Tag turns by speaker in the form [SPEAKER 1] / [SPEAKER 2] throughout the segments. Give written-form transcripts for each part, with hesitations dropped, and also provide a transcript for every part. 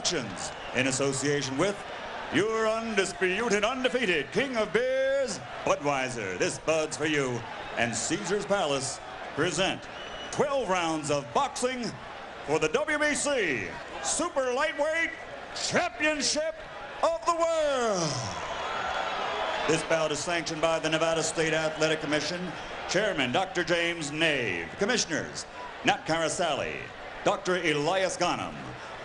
[SPEAKER 1] Auctions, in association with your undisputed, undefeated king of beers, Budweiser. This Bud's for you. And Caesar's Palace present 12 rounds of boxing for the WBC Super Lightweight Championship of the World. This bout is sanctioned by the Nevada State Athletic Commission, Chairman Dr. James Nave, Commissioners Nat Carasali, Dr. Elias Ghanem,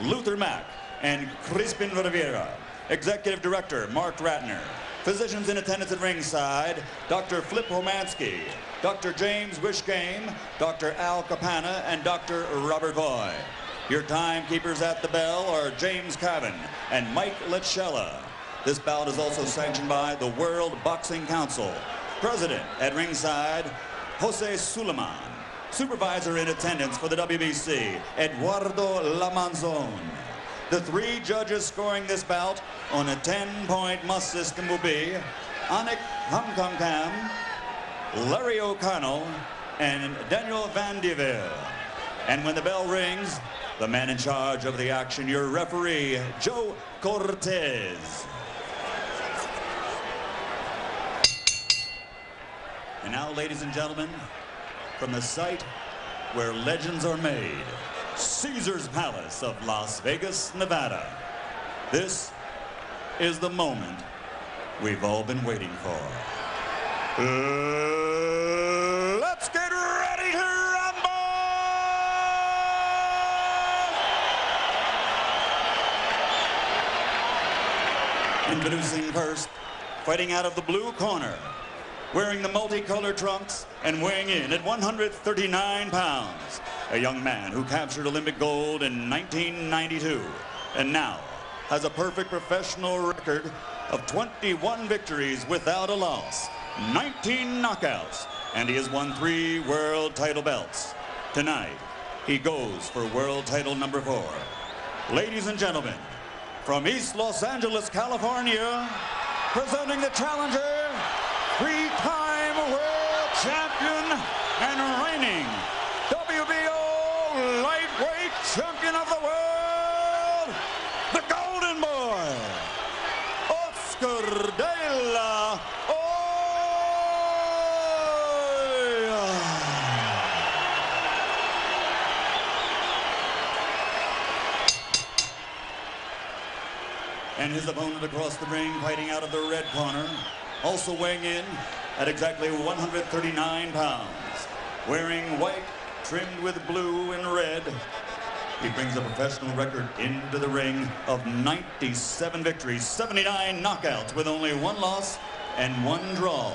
[SPEAKER 1] Luther Mack, and Crispin Rivera. Executive Director Mark Ratner. Physicians in attendance at ringside, Dr. Flip Romansky, Dr. James Wishgame, Dr. Al Capana, and Dr. Robert Voy. Your timekeepers at the bell are James Cavan and Mike Letchella. This bout is also sanctioned by the World Boxing Council. President at ringside, Jose Suleiman. Supervisor in attendance for the WBC, Eduardo Lamanzon. The 3 judges scoring this bout on a 10-point must system will be Anik Hamkamkam, Larry O'Connell, and Daniel Van Deville. And when the bell rings, the man in charge of the action, your referee, Joe Cortez. And now, ladies and gentlemen, from the site where legends are made, Caesar's Palace of Las Vegas, Nevada. This is the moment we've all been waiting for. Let's get ready to rumble! Introducing first, fighting out of the blue corner, wearing the multicolored trunks and weighing in at 139 pounds. A young man who captured Olympic gold in 1992 and now has a perfect professional record of 21 victories without a loss, 19 knockouts, and he has won 3 world title belts. Tonight, he goes for world title number 4. Ladies and gentlemen, from East Los Angeles, California, presenting the challenger, 3-time world champion and reigning WBO lightweight champion of the world, the Golden Boy, Oscar de la Hoya. And his opponent across the ring, fighting out of the red corner, also weighing in at exactly 139 pounds, wearing white trimmed with blue and red. He brings a professional record into the ring of 97 victories, 79 knockouts with only 1 loss and 1 draw.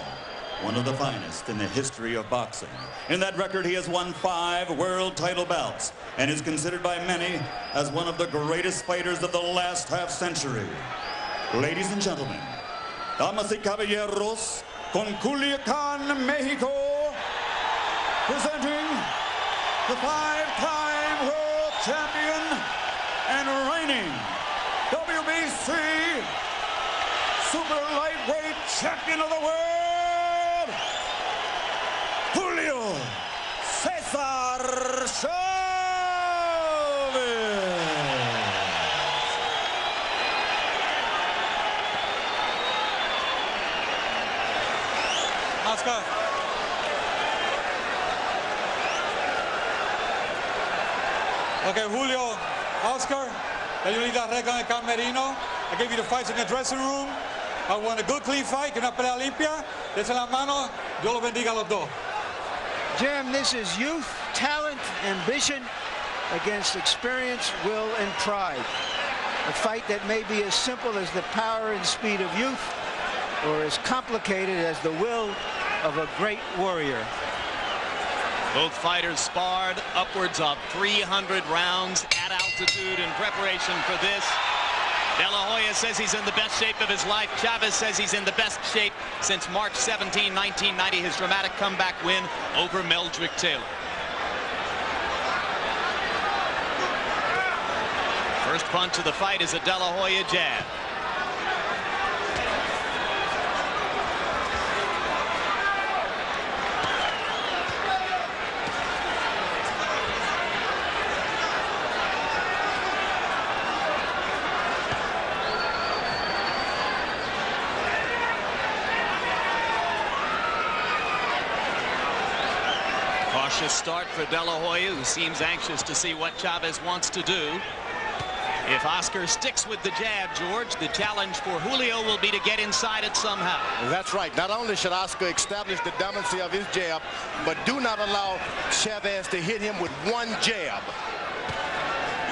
[SPEAKER 1] One of the finest in the history of boxing. In that record, he has won 5 world title bouts and is considered by many as one of the greatest fighters of the last half-century. Ladies and gentlemen, damas y caballeros, con Culiacan, Mexico, presenting the 5-time world champion and reigning WBC Super Lightweight Champion of the World, Julio Cesar Chavez.
[SPEAKER 2] Oscar. Okay, Julio, Oscar, can you leave that record in the camerino? I gave you the fights in the dressing room. I won a good, clean fight, una pelea limpia. Dense la mano, Dios los bendiga a los dos.
[SPEAKER 3] Jim, this is youth, talent, ambition against experience, will, and pride. A fight that may be as simple as the power and speed of youth, or as complicated as the will of a great warrior.
[SPEAKER 4] Both fighters sparred upwards of 300 rounds at altitude in preparation for this. De La Hoya says he's in the best shape of his life. Chavez says he's in the best shape since March 17, 1990, his dramatic comeback win over Meldrick Taylor. First punch of the fight is a De La Hoya jab. Cautious start for De La Hoya, who seems anxious to see what Chavez wants to do. If Oscar sticks with the jab, George, the challenge for Julio will be to get inside it somehow.
[SPEAKER 5] That's right. Not only should Oscar establish the dominancy of his jab, but do not allow Chavez to hit him with one jab.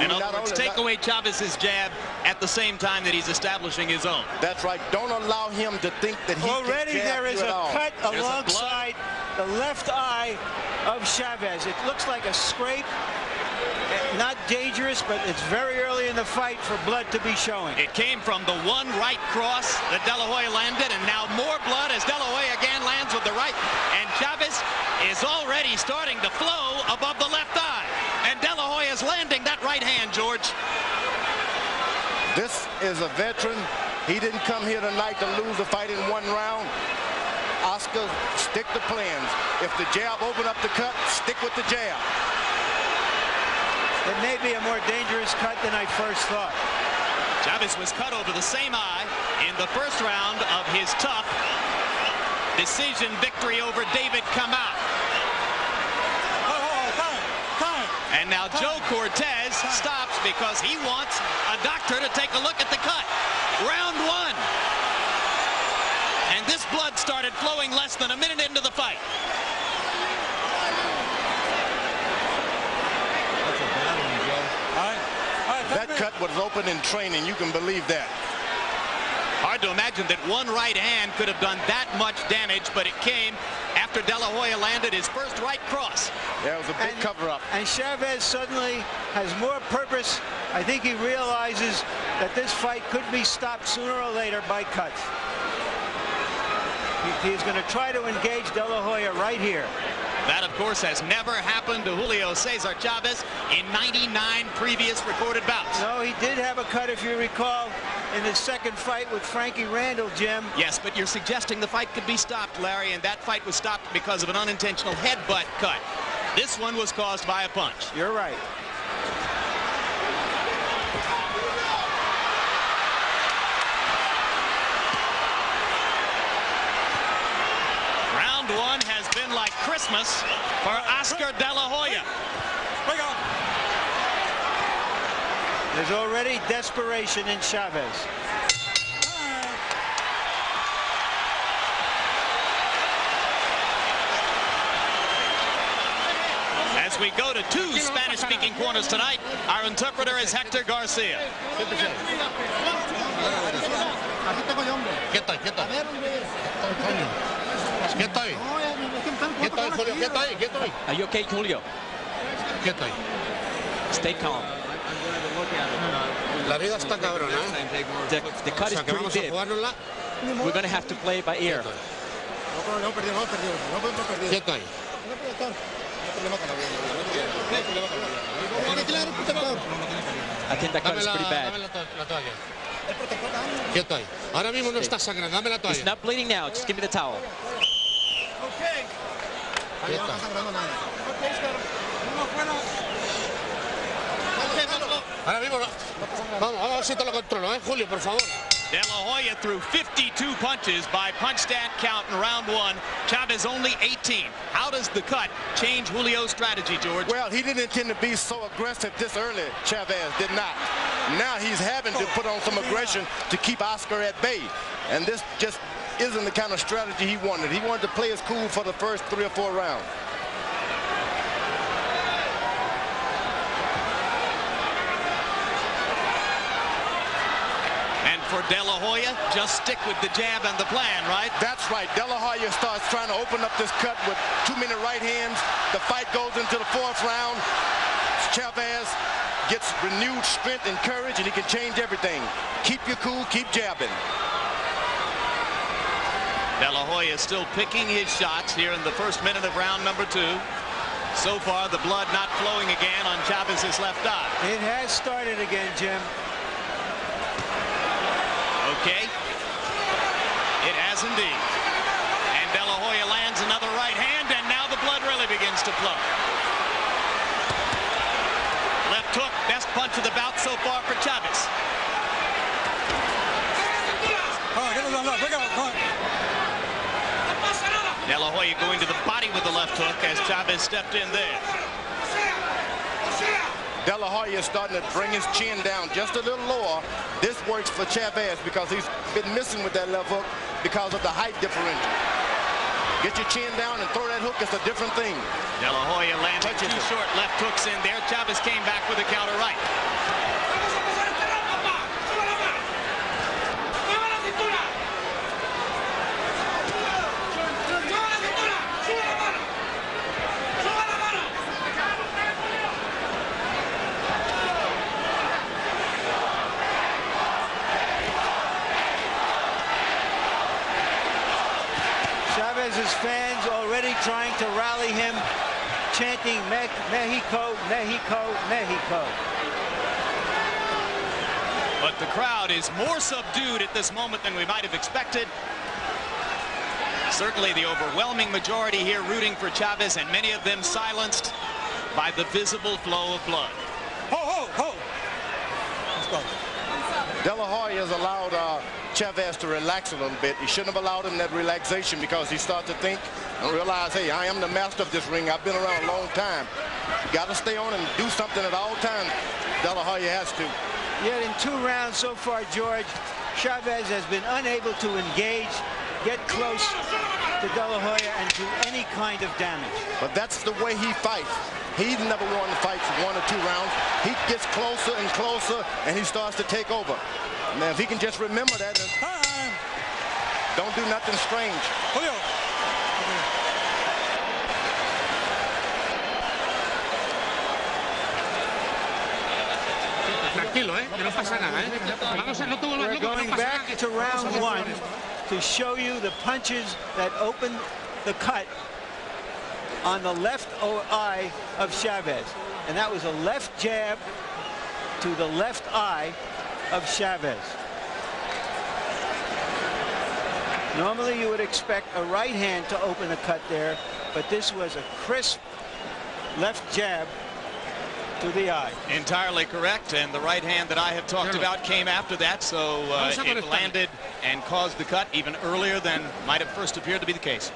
[SPEAKER 4] In other words, take away Chavez's jab at the same time that he's establishing his own.
[SPEAKER 5] That's right. Don't allow him to think that he
[SPEAKER 3] already
[SPEAKER 5] can jab
[SPEAKER 3] there is
[SPEAKER 5] you
[SPEAKER 3] a
[SPEAKER 5] at all.
[SPEAKER 3] cut alongside the left eye of Chavez. It looks like a scrape. Not dangerous, but it's very early in the fight for blood to be showing.
[SPEAKER 4] It came from the one right cross that De La Hoya landed, and now more blood as De La Hoya again lands with the right. And Chavez is already starting to flow above the left eye. And De La Hoya is landing that right hand, George.
[SPEAKER 5] This is a veteran. He didn't come here tonight to lose the fight in one round. Oscar, stick to plans. If the jab open up the cut, stick with the jab.
[SPEAKER 3] It may be a more dangerous cut than I first thought.
[SPEAKER 4] Chavez was cut over the same eye in the first round of his tough decision victory over David Kamau. And now Joe Cortez stops because he wants a doctor to take a look at the cut. Round one. And this blood started flowing less than a minute into the fight.
[SPEAKER 5] That cut was open in training. You can believe that.
[SPEAKER 4] Hard to imagine that one right hand could have done that much damage, but it came after De La Hoya landed his first right cross.
[SPEAKER 5] Yeah, it was a big cover-up.
[SPEAKER 3] And Chavez suddenly has more purpose. I think he realizes that this fight could be stopped sooner or later by cuts. He's going to try to engage De La Hoya right here.
[SPEAKER 4] That, of course, has never happened to Julio Cesar Chavez in 99 previous recorded bouts.
[SPEAKER 3] No, he did have a cut, if you recall, in his second fight with Frankie Randall, Jim.
[SPEAKER 4] Yes, but you're suggesting the fight could be stopped, Larry, and that fight was stopped because of an unintentional headbutt cut. This one was caused by a punch.
[SPEAKER 3] You're right.
[SPEAKER 4] Round one has been like Christmas for Oscar De La Hoya.
[SPEAKER 3] There's already desperation in Chavez.
[SPEAKER 4] As we go to two Spanish-speaking corners tonight, our interpreter is Hector Garcia.
[SPEAKER 6] Are you okay, Julio? Stay calm.
[SPEAKER 7] La vida está cabrona, ¿eh?
[SPEAKER 6] The cut is pretty big. We're going to have to play by ear.
[SPEAKER 7] Quieto ahí.
[SPEAKER 6] I think that cut is pretty bad.
[SPEAKER 7] Dame la toalla. Quieto ahí. Ahora mismo no está sangrando. Dame la toalla.
[SPEAKER 6] It's not bleeding now. Just give me the towel.
[SPEAKER 7] Quieto. Ahora mismo no. Vamos a ver si te lo controlo, Julio, por favor.
[SPEAKER 4] De La Hoya threw 52 punches by punch stat count in round one. Chavez only 18. How does the cut change Julio's strategy, George?
[SPEAKER 5] Well, he didn't intend to be so aggressive this early. Chavez did not. Now he's having to put on some aggression to keep Oscar at bay. And this just isn't the kind of strategy he wanted. He wanted to play his cool for the first 3 or 4 rounds.
[SPEAKER 4] For De La Hoya, just stick with the jab and the plan, right?
[SPEAKER 5] That's right. De La Hoya starts trying to open up this cut with too many right hands. The fight goes into the 4th round. Chavez gets renewed strength and courage, and he can change everything. Keep your cool, keep jabbing.
[SPEAKER 4] De La Hoya is still picking his shots here in the first minute of round number 2. So far, the blood not flowing again on Chavez's left eye.
[SPEAKER 3] It has started again, Jim.
[SPEAKER 4] Okay. It has indeed. And De La Hoya lands another right hand, and now the blood really begins to flow. Left hook, best punch of the bout so far for Chavez. De La Hoya going to the body with the left hook as Chavez stepped in there.
[SPEAKER 5] De La Hoya is starting to bring his chin down just a little lower. This works for Chavez because he's been missing with that left hook because of the height differential. Get your chin down and throw that hook. It's a different thing.
[SPEAKER 4] De La Hoya landing two short left hooks in there. Chavez came back with a counter right.
[SPEAKER 3] Chavez's fans already trying to rally him, chanting Mexico, Mexico, Mexico.
[SPEAKER 4] But the crowd is more subdued at this moment than we might have expected. Certainly the overwhelming majority here rooting for Chavez, and many of them silenced by the visible flow of blood.
[SPEAKER 2] Ho, ho, ho. Let's go.
[SPEAKER 5] De La Hoya has allowed Chavez to relax a little bit. He shouldn't have allowed him that relaxation because he started to think and realize, hey, I am the master of this ring. I've been around a long time. You got to stay on and do something at all times. De La Hoya has to.
[SPEAKER 3] Yet in 2 rounds so far, George, Chavez has been unable to engage, get close to De La Hoya and do any kind of damage.
[SPEAKER 5] But that's the way he fights. He's never won the fights 1 or 2 rounds. He gets closer and closer, and he starts to take over. Now, if he can just remember that, and don't do nothing strange.
[SPEAKER 2] Julio.
[SPEAKER 7] Tranquilo, que no pasa nada, Vamos a no te vuelvas
[SPEAKER 3] We're
[SPEAKER 7] loco,
[SPEAKER 3] going
[SPEAKER 7] no pasa
[SPEAKER 3] back
[SPEAKER 7] nada.
[SPEAKER 3] to round 1 to show you the punches that opened the cut on the left eye of Chavez. And that was a left jab to the left eye of Chavez. Normally you would expect a right hand to open a cut there, but this was a crisp left jab to the eye.
[SPEAKER 4] Entirely correct, and the right hand that I have talked about came after that, so it landed and caused the cut even earlier than might have first appeared to be the case.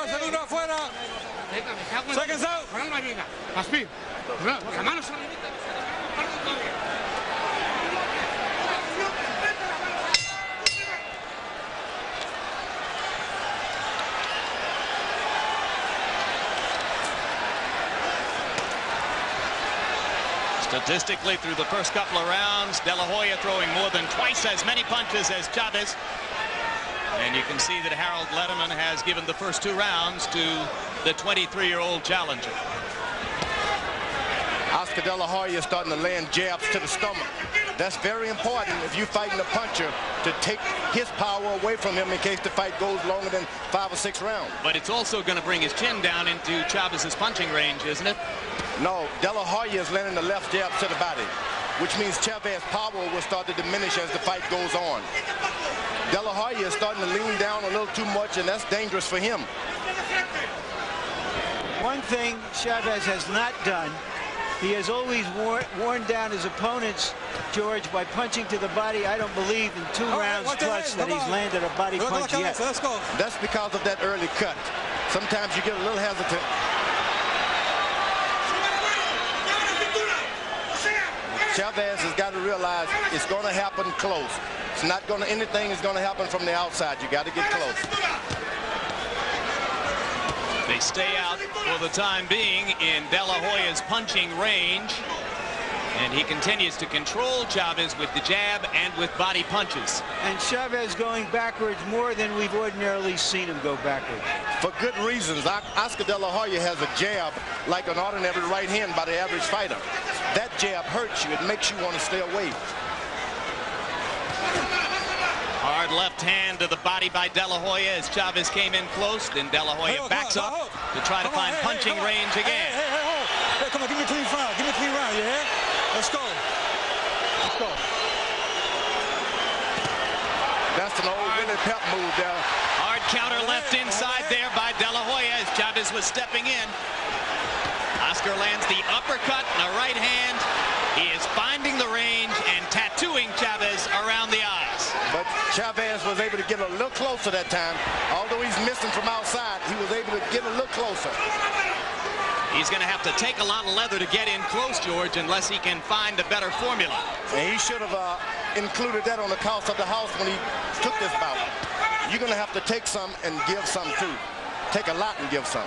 [SPEAKER 2] Segundo afuera. Seconds out.
[SPEAKER 7] Aspi. La mano se limita.
[SPEAKER 4] Statistically, through the first couple of rounds, De La Hoya throwing more than twice as many punches as Chavez. And you can see that Harold Letterman has given the first 2 rounds to the 23-year-old challenger.
[SPEAKER 5] Oscar De La Hoya is starting to land jabs to the stomach. That's very important if you're fighting a puncher, to take his power away from him in case the fight goes longer than 5 or 6 rounds.
[SPEAKER 4] But it's also going to bring his chin down into Chavez's punching range, isn't it?
[SPEAKER 5] No, De La Hoya is landing the left jab to the body, which means Chavez's power will start to diminish as the fight goes on. De La Hoya is starting to lean down a little too much, and that's dangerous for him.
[SPEAKER 3] One thing Chavez has not done, he has always worn down his opponents, George, by punching to the body. I don't believe in 2 rounds plus that he's landed a body punch yet.
[SPEAKER 2] Let's go.
[SPEAKER 5] That's because of that early cut. Sometimes you get a little hesitant. Chavez has got to realize it's going to happen close. It's not going to, anything is going to happen from the outside. You got to get close.
[SPEAKER 4] They stay out for the time being in De La Hoya's punching range. And he continues to control Chavez with the jab and with body punches.
[SPEAKER 3] And Chavez going backwards more than we've ordinarily seen him go backwards.
[SPEAKER 5] For good reasons. Oscar De La Hoya has a jab like an ordinary right hand by the average fighter. That jab hurts you. It makes you want to stay away.
[SPEAKER 4] Hard left hand to the body by De La Hoya as Chavez came in close. Then De La Hoya backs up to try to find punching range again.
[SPEAKER 2] Hey, come on, give me a clean round. Give me a clean round, you hear? Let's go. Let's go.
[SPEAKER 5] That's an old Willie Pep move there.
[SPEAKER 4] Hard counter left inside there by De La Hoya as Chavez was stepping in. Oscar lands the uppercut and a right hand. He is finding the range and tattooing Chavez around the eyes.
[SPEAKER 5] But Chavez was able to get a little closer that time. Although he's missing from outside, he was able to get a little closer.
[SPEAKER 4] He's going to have to take a lot of leather to get in close, George, unless he can find a better formula.
[SPEAKER 5] And he should have included that on the cost of the house when he took this bout. You're going to have to take some and give some too. Take a lot and give some.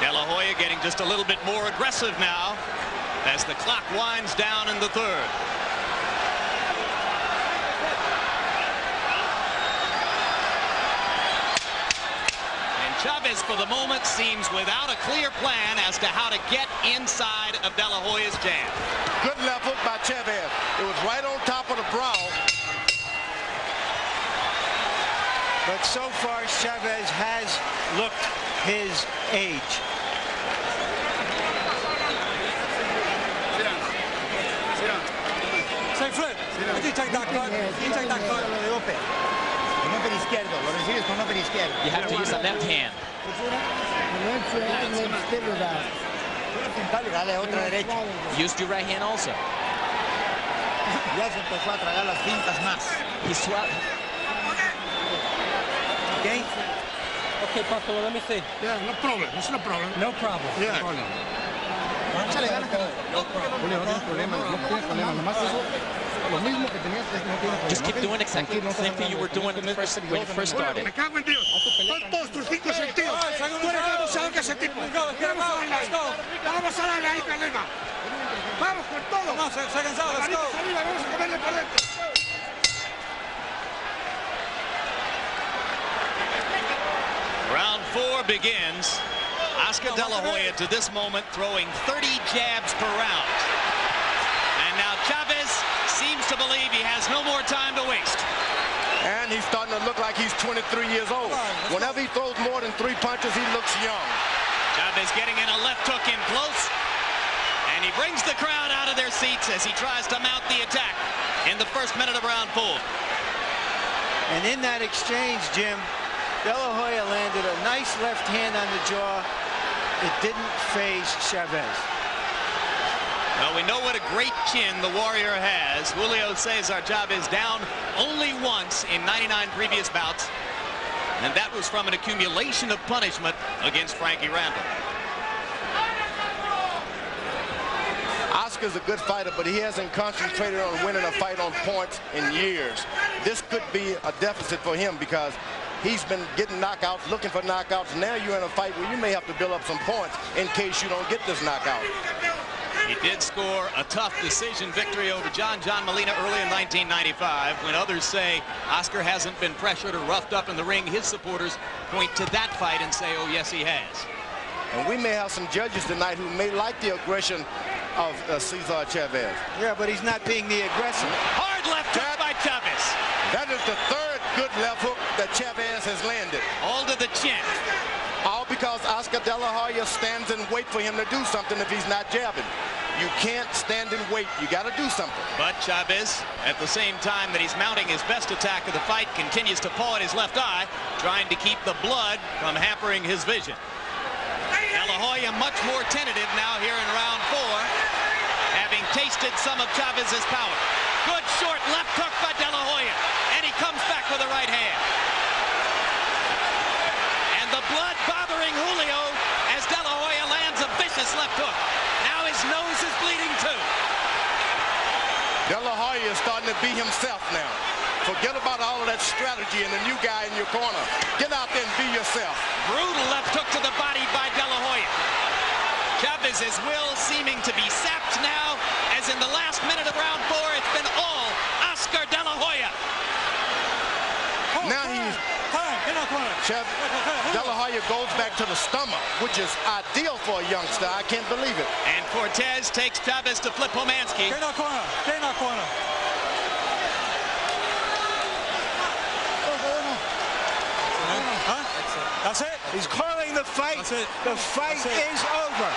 [SPEAKER 4] De La Hoya getting just a little bit more aggressive now as the clock winds down in the third. And Chavez, for the moment, seems without a clear plan as to how to get inside of De La Hoya's jab.
[SPEAKER 5] Good left hook by Chavez. It was right on top of the brow.
[SPEAKER 3] But so far, Chavez has looked his age.
[SPEAKER 2] Say flip. Did you take that cut? You take that cut.
[SPEAKER 6] You have to use the left hand. Used your right hand also. He swapped.
[SPEAKER 3] Okay?
[SPEAKER 8] Okay, Paco, let me see.
[SPEAKER 7] Yeah, no problem. It's no problem.
[SPEAKER 8] No problem.
[SPEAKER 7] Yeah.
[SPEAKER 8] Julio, no tienes problema. No tienes problema. Nomás eso, lo mismo que tenías, no tienes problema.
[SPEAKER 6] Just keep doing exactly the same thing you were doing when you first started.
[SPEAKER 7] Me cago en Dios. Son todos tus 5 sentidos. Tú eres el boxeador que ese tipo. Vamos a darle ahí, Calema. Vamos con todo.
[SPEAKER 2] No, se ha cansado. Let's go.
[SPEAKER 7] Vamos a comerle por dentro.
[SPEAKER 4] Round 4 begins. Oscar De La Hoya to this moment throwing 30 jabs per round. And now Chavez seems to believe he has no more time to waste.
[SPEAKER 5] And he's starting to look like he's 23 years old. Whenever he throws more than 3 punches, he looks young.
[SPEAKER 4] Chavez getting in a left hook in close. And he brings the crowd out of their seats as he tries to mount the attack in the first minute of round 4.
[SPEAKER 3] And in that exchange, Jim, De La Hoya landed a nice left hand on the jaw. It didn't phase Chavez.
[SPEAKER 4] Well, we know what a great chin the Warrior has. Julio Cesar Chavez down only once in 99 previous bouts. And that was from an accumulation of punishment against Frankie Randall.
[SPEAKER 5] Oscar's a good fighter, but he hasn't concentrated on winning a fight on points in years. This could be a deficit for him because he's been getting knockouts, looking for knockouts. Now you're in a fight where you may have to build up some points in case you don't get this knockout.
[SPEAKER 4] He did score a tough decision victory over John Molina early in 1995. When others say Oscar hasn't been pressured or roughed up in the ring, his supporters point to that fight and say, oh, yes, he has.
[SPEAKER 5] And we may have some judges tonight who may like the aggression of Cesar Chavez.
[SPEAKER 3] Yeah, but he's not being the aggressor.
[SPEAKER 4] Hard left hook by Chavez.
[SPEAKER 5] That is the third good left hook that Chavez has landed.
[SPEAKER 4] All to the chin.
[SPEAKER 5] All because Oscar De La Hoya stands and wait for him to do something if he's not jabbing. You can't stand and wait. You got to do something.
[SPEAKER 4] But Chavez, at the same time that he's mounting his best attack of the fight, continues to paw at his left eye, trying to keep the blood from hampering his vision. De La Hoya much more tentative now here in round 4, having tasted some of Chavez's power. Good short left hook by De La Hoya, and he comes back with a right hand. And the blood bothering Julio as De La Hoya lands a vicious left hook. Now his nose is bleeding too.
[SPEAKER 5] De La Hoya is starting to be himself now. Forget about all of that strategy and the new guy in your corner. Get out there and be yourself.
[SPEAKER 4] Brutal left hook to the body by De La Hoya. Chavez's will seeming to be sapped now, as in the last minute of round 4, it's been all Oscar De La Hoya.
[SPEAKER 5] Now he's... De La Hoya goes back to the stomach, which is ideal for a youngster. I can't believe it.
[SPEAKER 4] And Cortez takes Chavez to flip Pomansky.
[SPEAKER 2] Get in that corner. Get in that corner. That's it.
[SPEAKER 3] He's calling the fight.
[SPEAKER 2] That's it.
[SPEAKER 3] The fight is over.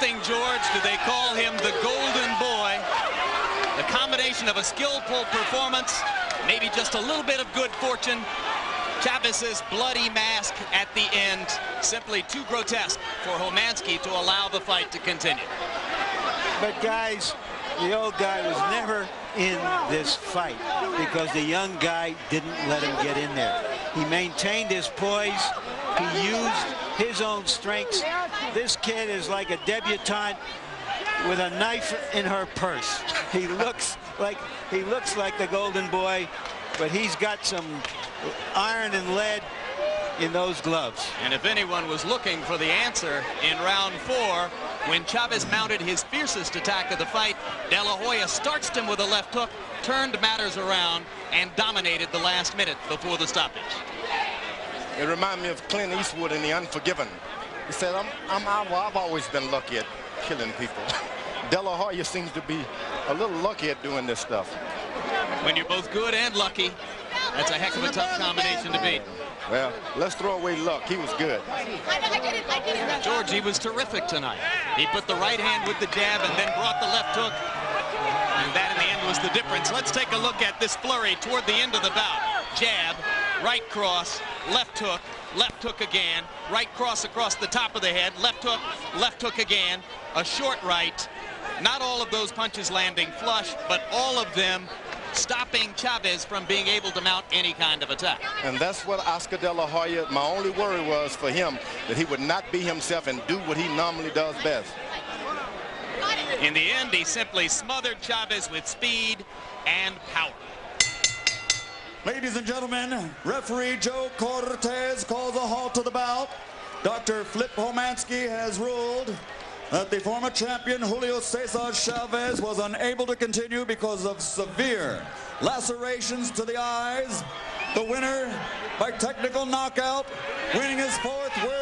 [SPEAKER 4] nothing, George, do they call him the Golden Boy. The combination of a skillful performance, maybe just a little bit of good fortune. Chavez's bloody mask at the end, simply too grotesque for Homansky to allow the fight to continue.
[SPEAKER 3] But guys, the old guy was never in this fight because the young guy didn't let him get in there. He maintained his poise. He used his own strengths. This kid is like a debutante with a knife in her purse. He looks like the Golden Boy, but he's got some iron and lead in those gloves.
[SPEAKER 4] And if anyone was looking for the answer in round 4, when Chavez mounted his fiercest attack of the fight, De La Hoya starched him with a left hook, turned matters around, and dominated the last minute before the stoppage.
[SPEAKER 5] It reminded me of Clint Eastwood in The Unforgiven. He said, I've always been lucky at killing people. De La Hoya seems to be a little lucky at doing this stuff.
[SPEAKER 4] When you're both good and lucky, that's a heck of a tough combination to beat.
[SPEAKER 5] Well, let's throw away luck. He was good.
[SPEAKER 4] George, he was terrific tonight. He put the right hand with the jab and then brought the left hook. And that in the end was the difference. Let's take a look at this flurry toward the end of the bout. Jab, right cross, left hook again, right cross across the top of the head, left hook again, a short right. Not all of those punches landing flush, but all of them stopping Chavez from being able to mount any kind of attack.
[SPEAKER 5] And that's what Oscar De La Hoya, my only worry was for him, that he would not be himself and do what he normally does best.
[SPEAKER 4] In the end, he simply smothered Chavez with speed and power.
[SPEAKER 1] Ladies and gentlemen, referee Joe Cortez calls a halt to the bout. Dr. Flip Homansky has ruled that the former champion Julio Cesar Chavez was unable to continue because of severe lacerations to the eyes. The winner by technical knockout, winning his 4th world